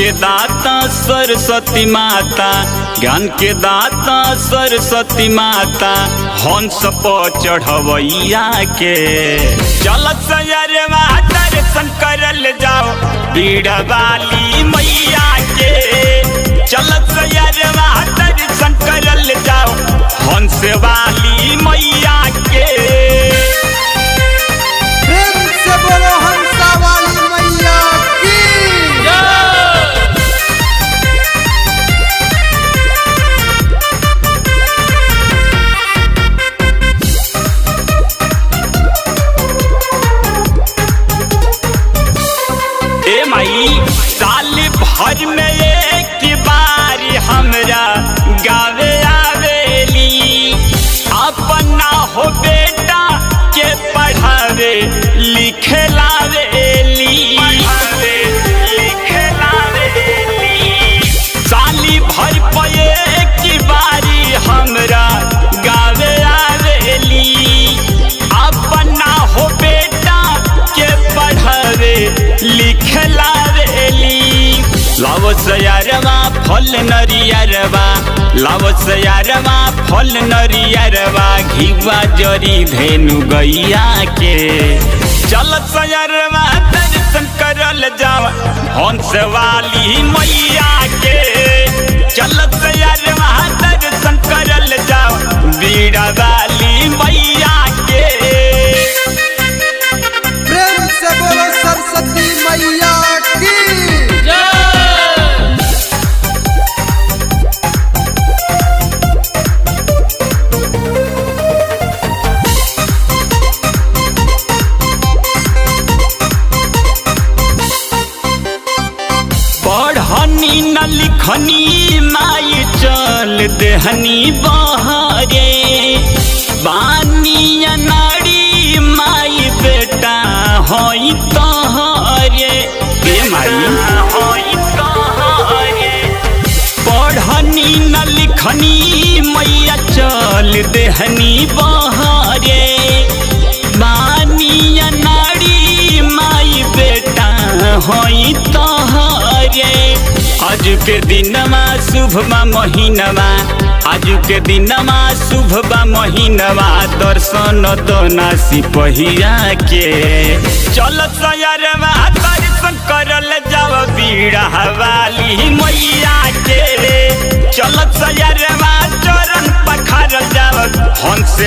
के दाता सरस्वती माता, ज्ञान के दाता सरस्वती माता, हंस पर चढ़वैया के चल सयरवा दर्शन करल जाओ बीड़ा वाली मैया के। चल सयरवा दर्शन करल जाओ हंस वाली मैया के। प्रेम से बोलो हंसा वाली मैया की। ए माई साल भर में एक बार हमरा गावे आवेली, अपना हो बेटा के पढ़ावे लिखे लावेली। साली भर पे एक बारी हमरा गावे आवेली, अपना हो बेटा के पढ़ावे लिखे लावेली। लावस यारवा फल नरियरवा, लावस यारवा फल नरियरवा, घीवा जरी धेनु गैया के। चल सयरवा दर्शन करल जाओ हंस वाली मैया के। चल सयरवा दर्शन करल जाओ बीड़ा वाली मैया के। प्रेम से बोलो सरस्वती मैया की। पढ़नी न लिखनी माई चल देहनी बहरे, बानी नारी माई बेटा होई तहरे। पढ़नी न लिखनी मैया चल देहनी बहरे, बानी नारी माई बेटा होई तहरे। आज के दिनमा शुभमा महीनवा, आज के दिनमा शुभमा महीनवा, दर्शन दोना सिपहिया के। चल सयरवा दर्शन करल जाओ बीड़ा वाली मैया के। चल सयरवा चरण पखारल जाओ हंस